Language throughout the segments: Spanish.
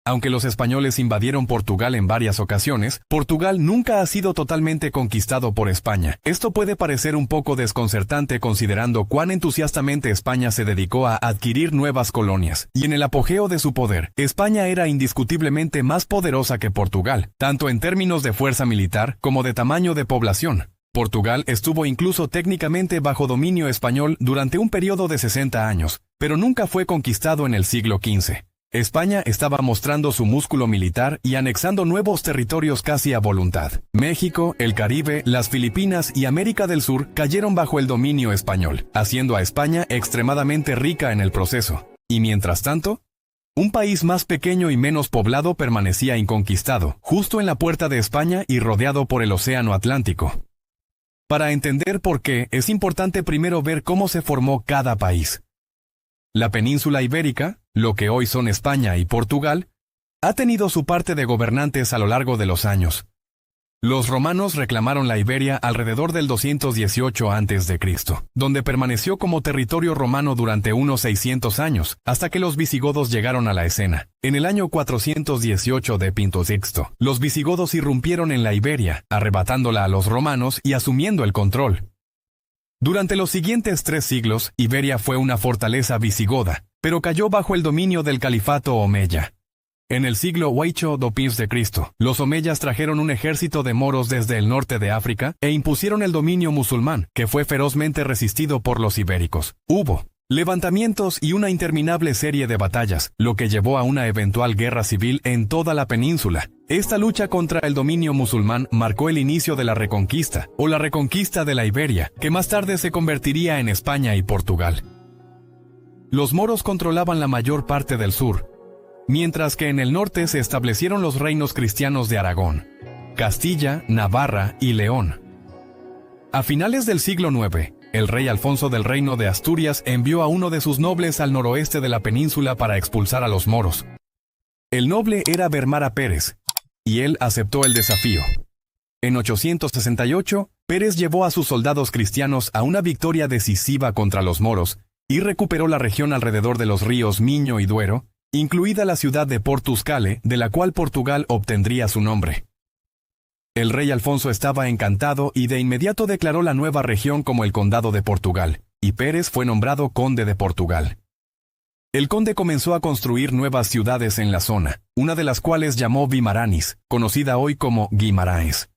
Aunque los españoles invadieron Portugal en varias ocasiones, Portugal nunca ha sido totalmente conquistado por España. Esto puede parecer un poco desconcertante considerando cuán entusiastamente España se dedicó a adquirir nuevas colonias. Y en el apogeo de su poder, España era indiscutiblemente más poderosa que Portugal, tanto en términos de fuerza militar como de tamaño de población. Portugal estuvo incluso técnicamente bajo dominio español durante un periodo de 60 años, pero nunca fue conquistado en el siglo XV. España estaba mostrando su músculo militar y anexando nuevos territorios casi a voluntad. México, el Caribe, las Filipinas y América del Sur cayeron bajo el dominio español, haciendo a España extremadamente rica en el proceso. Y mientras tanto, un país más pequeño y menos poblado permanecía inconquistado, justo en la puerta de España y rodeado por el Océano Atlántico. Para entender por qué, es importante primero ver cómo se formó cada país. La península ibérica, lo que hoy son España y Portugal, ha tenido su parte de gobernantes a lo largo de los años. Los romanos reclamaron la Iberia alrededor del 218 a.C., donde permaneció como territorio romano durante unos 600 años, hasta que los visigodos llegaron a la escena. En el año 418 de Pinto Sixto, los visigodos irrumpieron en la Iberia, arrebatándola a los romanos y asumiendo el control. Durante los siguientes 3 siglos, Iberia fue una fortaleza visigoda, pero cayó bajo el dominio del califato omeya. En el siglo VIII d.C., los omeyas trajeron un ejército de moros desde el norte de África e impusieron el dominio musulmán, que fue ferozmente resistido por los ibéricos. Hubo levantamientos y una interminable serie de batallas, lo que llevó a una eventual guerra civil en toda la península. Esta lucha contra el dominio musulmán marcó el inicio de la Reconquista, o la Reconquista de la Iberia, que más tarde se convertiría en España y Portugal. Los moros controlaban la mayor parte del sur, mientras que en el norte se establecieron los reinos cristianos de Aragón, Castilla, Navarra y León. A finales del siglo IX, el rey Alfonso del Reino de Asturias envió a uno de sus nobles al noroeste de la península para expulsar a los moros. El noble era Bermara Pérez, y él aceptó el desafío. En 868, Pérez llevó a sus soldados cristianos a una victoria decisiva contra los moros, y recuperó la región alrededor de los ríos Miño y Duero, incluida la ciudad de Portuscale, de la cual Portugal obtendría su nombre. El rey Alfonso estaba encantado y de inmediato declaró la nueva región como el Condado de Portugal, y Pérez fue nombrado conde de Portugal. El conde comenzó a construir nuevas ciudades en la zona, una de las cuales llamó Vimaranis, conocida hoy como Guimaraes.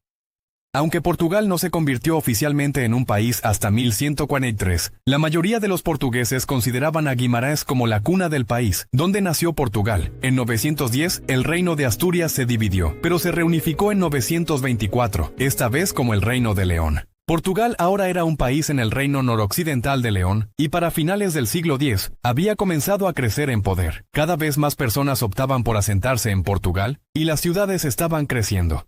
Aunque Portugal no se convirtió oficialmente en un país hasta 1143, la mayoría de los portugueses consideraban a Guimarães como la cuna del país, donde nació Portugal. En 910, el reino de Asturias se dividió, pero se reunificó en 924, esta vez como el reino de León. Portugal ahora era un país en el reino noroccidental de León, y para finales del siglo X, había comenzado a crecer en poder. Cada vez más personas optaban por asentarse en Portugal, y las ciudades estaban creciendo.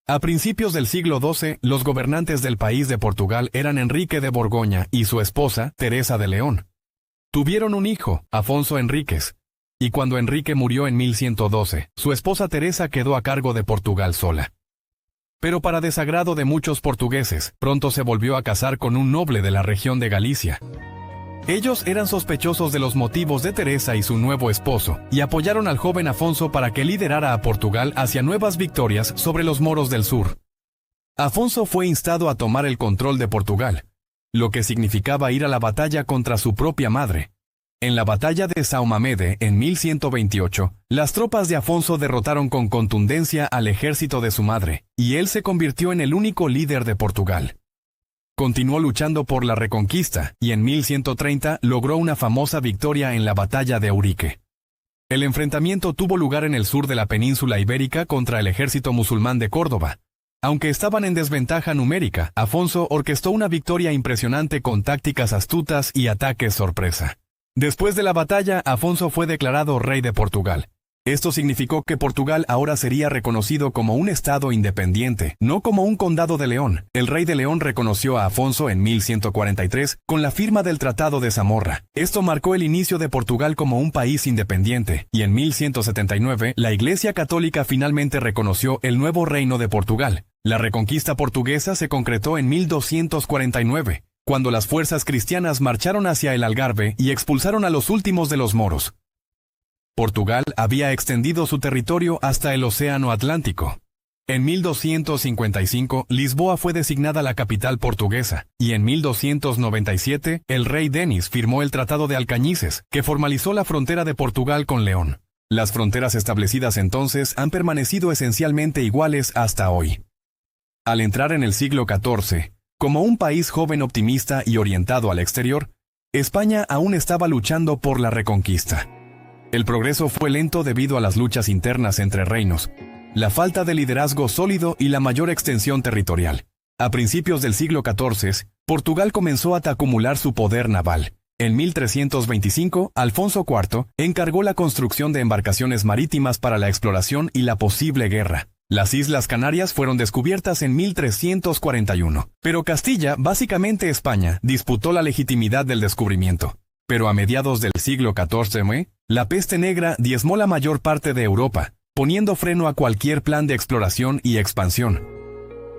A principios del siglo XII, los gobernantes del país de Portugal eran Enrique de Borgoña y su esposa, Teresa de León. Tuvieron un hijo, Afonso Enríquez, y cuando Enrique murió en 1112, su esposa Teresa quedó a cargo de Portugal sola. Pero para desagrado de muchos portugueses, pronto se volvió a casar con un noble de la región de Galicia. Ellos eran sospechosos de los motivos de Teresa y su nuevo esposo, y apoyaron al joven Afonso para que liderara a Portugal hacia nuevas victorias sobre los moros del sur. Afonso fue instado a tomar el control de Portugal, lo que significaba ir a la batalla contra su propia madre. En la batalla de Saumamede, en 1128, las tropas de Afonso derrotaron con contundencia al ejército de su madre, y él se convirtió en el único líder de Portugal. Continuó luchando por la Reconquista, y en 1130 logró una famosa victoria en la batalla de Eurique. El enfrentamiento tuvo lugar en el sur de la península ibérica contra el ejército musulmán de Córdoba. Aunque estaban en desventaja numérica, Afonso orquestó una victoria impresionante con tácticas astutas y ataques sorpresa. Después de la batalla, Afonso fue declarado rey de Portugal. Esto significó que Portugal ahora sería reconocido como un estado independiente, no como un condado de León. El rey de León reconoció a Afonso en 1143 con la firma del Tratado de Zamorra. Esto marcó el inicio de Portugal como un país independiente, y en 1179 la Iglesia Católica finalmente reconoció el nuevo reino de Portugal. La reconquista portuguesa se concretó en 1249, cuando las fuerzas cristianas marcharon hacia el Algarve y expulsaron a los últimos de los moros. Portugal había extendido su territorio hasta el Océano Atlántico. En 1255, Lisboa fue designada la capital portuguesa, y en 1297, el rey Denis firmó el Tratado de Alcañices, que formalizó la frontera de Portugal con León. Las fronteras establecidas entonces han permanecido esencialmente iguales hasta hoy. Al entrar en el siglo XIV, como un país joven optimista y orientado al exterior, España aún estaba luchando por la reconquista. El progreso fue lento debido a las luchas internas entre reinos, la falta de liderazgo sólido y la mayor extensión territorial. A principios del siglo XIV, Portugal comenzó a acumular su poder naval. En 1325, Alfonso IV encargó la construcción de embarcaciones marítimas para la exploración y la posible guerra. Las Islas Canarias fueron descubiertas en 1341, pero Castilla, básicamente España, disputó la legitimidad del descubrimiento. Pero a mediados del siglo XIV, la peste negra diezmó la mayor parte de Europa, poniendo freno a cualquier plan de exploración y expansión.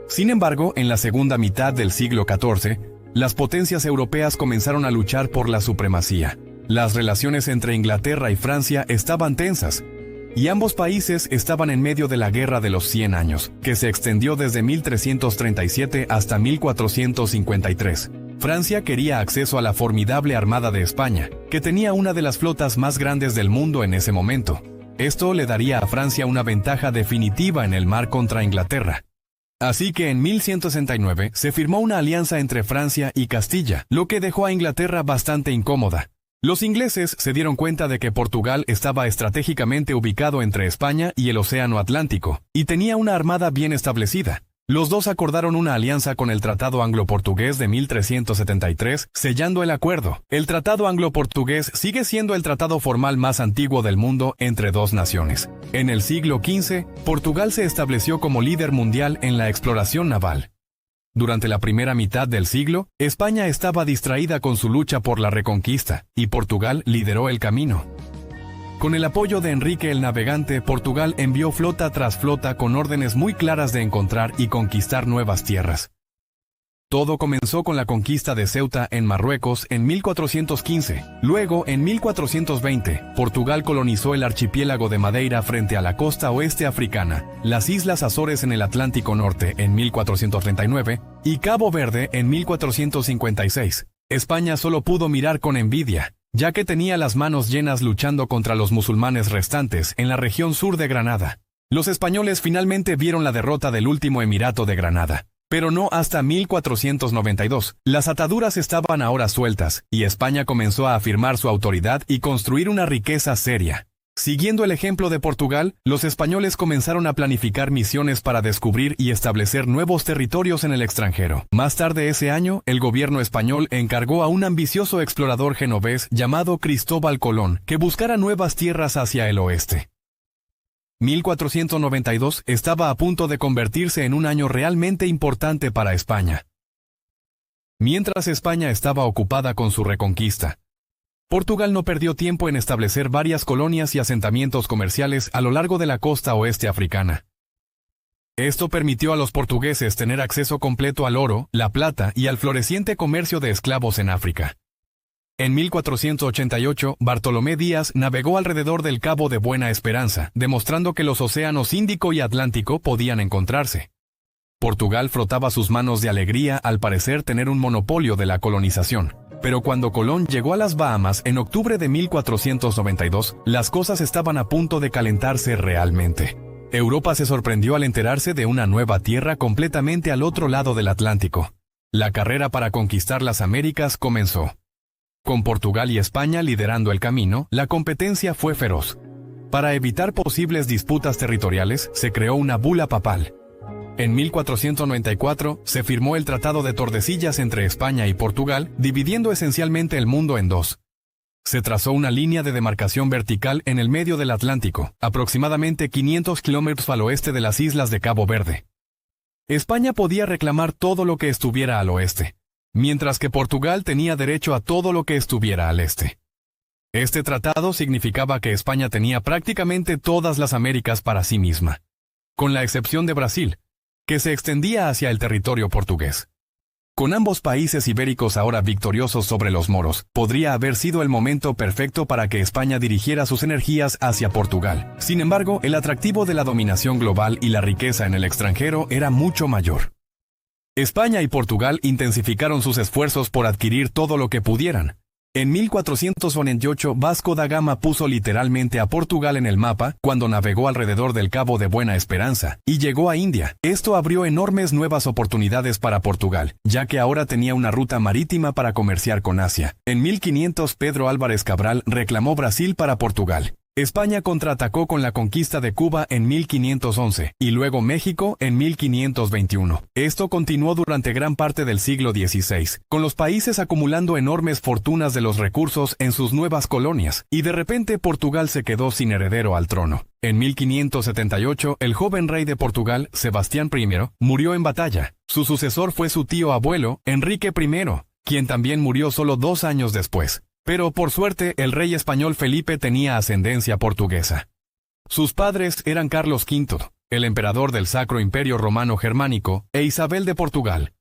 Sin embargo, en la segunda mitad del siglo XIV, las potencias europeas comenzaron a luchar por la supremacía. Las relaciones entre Inglaterra y Francia estaban tensas, y ambos países estaban en medio de la Guerra de los 100 Años, que se extendió desde 1337 hasta 1453. Francia quería acceso a la formidable Armada de España, que tenía una de las flotas más grandes del mundo en ese momento. Esto le daría a Francia una ventaja definitiva en el mar contra Inglaterra. Así que en 1169 se firmó una alianza entre Francia y Castilla, lo que dejó a Inglaterra bastante incómoda. Los ingleses se dieron cuenta de que Portugal estaba estratégicamente ubicado entre España y el Océano Atlántico, y tenía una armada bien establecida. Los dos acordaron una alianza con el Tratado Anglo-Portugués de 1373, sellando el acuerdo. El Tratado Anglo-Portugués sigue siendo el tratado formal más antiguo del mundo entre dos naciones. En el siglo XV, Portugal se estableció como líder mundial en la exploración naval. Durante la primera mitad del siglo, España estaba distraída con su lucha por la reconquista, y Portugal lideró el camino. Con el apoyo de Enrique el Navegante, Portugal envió flota tras flota con órdenes muy claras de encontrar y conquistar nuevas tierras. Todo comenzó con la conquista de Ceuta en Marruecos en 1415. Luego, en 1420, Portugal colonizó el archipiélago de Madeira frente a la costa oeste africana, las Islas Azores en el Atlántico Norte en 1439 y Cabo Verde en 1456. España solo pudo mirar con envidia, ya que tenía las manos llenas luchando contra los musulmanes restantes en la región sur de Granada. Los españoles finalmente vieron la derrota del último emirato de Granada, pero no hasta 1492. Las ataduras estaban ahora sueltas, y España comenzó a afirmar su autoridad y construir una riqueza seria. Siguiendo el ejemplo de Portugal, los españoles comenzaron a planificar misiones para descubrir y establecer nuevos territorios en el extranjero. Más tarde ese año, el gobierno español encargó a un ambicioso explorador genovés llamado Cristóbal Colón que buscara nuevas tierras hacia el oeste. 1492 estaba a punto de convertirse en un año realmente importante para España. Mientras España estaba ocupada con su reconquista, Portugal no perdió tiempo en establecer varias colonias y asentamientos comerciales a lo largo de la costa oeste africana. Esto permitió a los portugueses tener acceso completo al oro, la plata y al floreciente comercio de esclavos en África. En 1488, Bartolomé Díaz navegó alrededor del Cabo de Buena Esperanza, demostrando que los océanos Índico y Atlántico podían encontrarse. Portugal frotaba sus manos de alegría al parecer tener un monopolio de la colonización. Pero cuando Colón llegó a las Bahamas en octubre de 1492, las cosas estaban a punto de calentarse realmente. Europa se sorprendió al enterarse de una nueva tierra completamente al otro lado del Atlántico. La carrera para conquistar las Américas comenzó. Con Portugal y España liderando el camino, la competencia fue feroz. Para evitar posibles disputas territoriales, se creó una bula papal. En 1494 se firmó el Tratado de Tordesillas entre España y Portugal, dividiendo esencialmente el mundo en dos. Se trazó una línea de demarcación vertical en el medio del Atlántico, aproximadamente 500 kilómetros al oeste de las islas de Cabo Verde. España podía reclamar todo lo que estuviera al oeste, mientras que Portugal tenía derecho a todo lo que estuviera al este. Este tratado significaba que España tenía prácticamente todas las Américas para sí misma, con la excepción de Brasil, que se extendía hacia el territorio portugués. Con ambos países ibéricos ahora victoriosos sobre los moros, podría haber sido el momento perfecto para que España dirigiera sus energías hacia Portugal. Sin embargo, el atractivo de la dominación global y la riqueza en el extranjero era mucho mayor. España y Portugal intensificaron sus esfuerzos por adquirir todo lo que pudieran. En 1498 Vasco da Gama puso literalmente a Portugal en el mapa cuando navegó alrededor del Cabo de Buena Esperanza y llegó a India. Esto abrió enormes nuevas oportunidades para Portugal, ya que ahora tenía una ruta marítima para comerciar con Asia. En 1500 Pedro Álvares Cabral reclamó Brasil para Portugal. España contraatacó con la conquista de Cuba en 1511 y luego México en 1521. Esto continuó durante gran parte del siglo XVI, con los países acumulando enormes fortunas de los recursos en sus nuevas colonias, y de repente Portugal se quedó sin heredero al trono. En 1578, el joven rey de Portugal, Sebastián I, murió en batalla. Su sucesor fue su tío abuelo, Enrique I, quien también murió solo 2 años después. Pero por suerte, el rey español Felipe tenía ascendencia portuguesa. Sus padres eran Carlos V, el emperador del Sacro Imperio Romano Germánico, e Isabel de Portugal.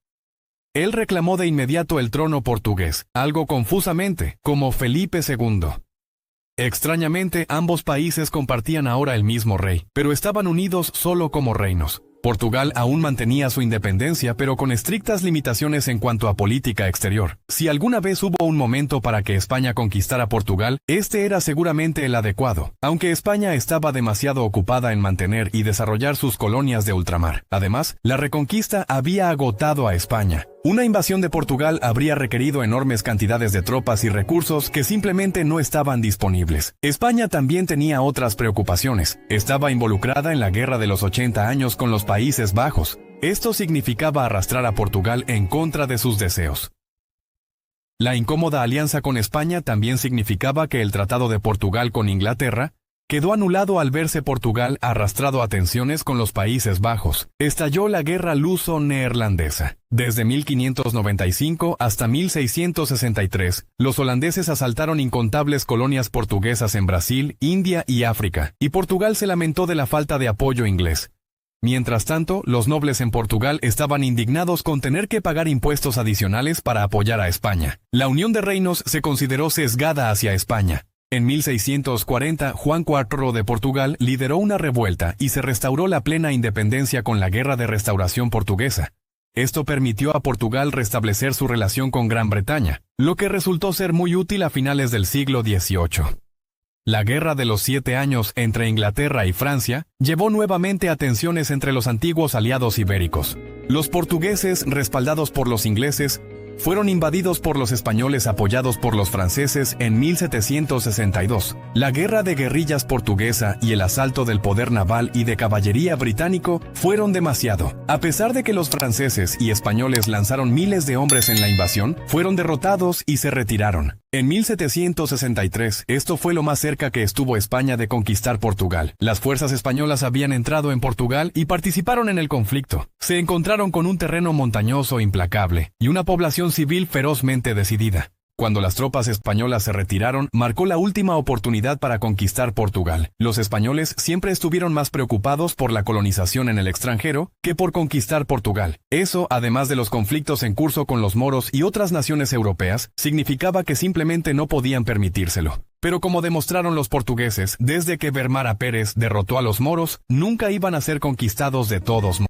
Él reclamó de inmediato el trono portugués, algo confusamente, como Felipe II. Extrañamente, ambos países compartían ahora el mismo rey, pero estaban unidos solo como reinos. Portugal aún mantenía su independencia, pero con estrictas limitaciones en cuanto a política exterior. Si alguna vez hubo un momento para que España conquistara Portugal, este era seguramente el adecuado, aunque España estaba demasiado ocupada en mantener y desarrollar sus colonias de ultramar. Además, la reconquista había agotado a España. Una invasión de Portugal habría requerido enormes cantidades de tropas y recursos que simplemente no estaban disponibles. España también tenía otras preocupaciones. Estaba involucrada en la Guerra de los 80 años con los Países Bajos. Esto significaba arrastrar a Portugal en contra de sus deseos. La incómoda alianza con España también significaba que el Tratado de Portugal con Inglaterra quedó anulado al verse Portugal arrastrado a tensiones con los Países Bajos. Estalló la Guerra Luso-Neerlandesa. Desde 1595 hasta 1663, los holandeses asaltaron incontables colonias portuguesas en Brasil, India y África, y Portugal se lamentó de la falta de apoyo inglés. Mientras tanto, los nobles en Portugal estaban indignados con tener que pagar impuestos adicionales para apoyar a España. La unión de reinos se consideró sesgada hacia España. En 1640, Juan IV de Portugal lideró una revuelta y se restauró la plena independencia con la Guerra de Restauración Portuguesa. Esto permitió a Portugal restablecer su relación con Gran Bretaña, lo que resultó ser muy útil a finales del siglo XVIII. La Guerra de los 7 Años entre Inglaterra y Francia llevó nuevamente a tensiones entre los antiguos aliados ibéricos. Los portugueses, respaldados por los ingleses, fueron invadidos por los españoles apoyados por los franceses en 1762. La guerra de guerrillas portuguesa y el asalto del poder naval y de caballería británico fueron demasiado. A pesar de que los franceses y españoles lanzaron miles de hombres en la invasión, fueron derrotados y se retiraron. En 1763, esto fue lo más cerca que estuvo España de conquistar Portugal. Las fuerzas españolas habían entrado en Portugal y participaron en el conflicto. Se encontraron con un terreno montañoso implacable y una población civil ferozmente decidida. Cuando las tropas españolas se retiraron, marcó la última oportunidad para conquistar Portugal. Los españoles siempre estuvieron más preocupados por la colonización en el extranjero que por conquistar Portugal. Eso, además de los conflictos en curso con los moros y otras naciones europeas, significaba que simplemente no podían permitírselo. Pero como demostraron los portugueses, desde que Vermara Pérez derrotó a los moros, nunca iban a ser conquistados de todos modos.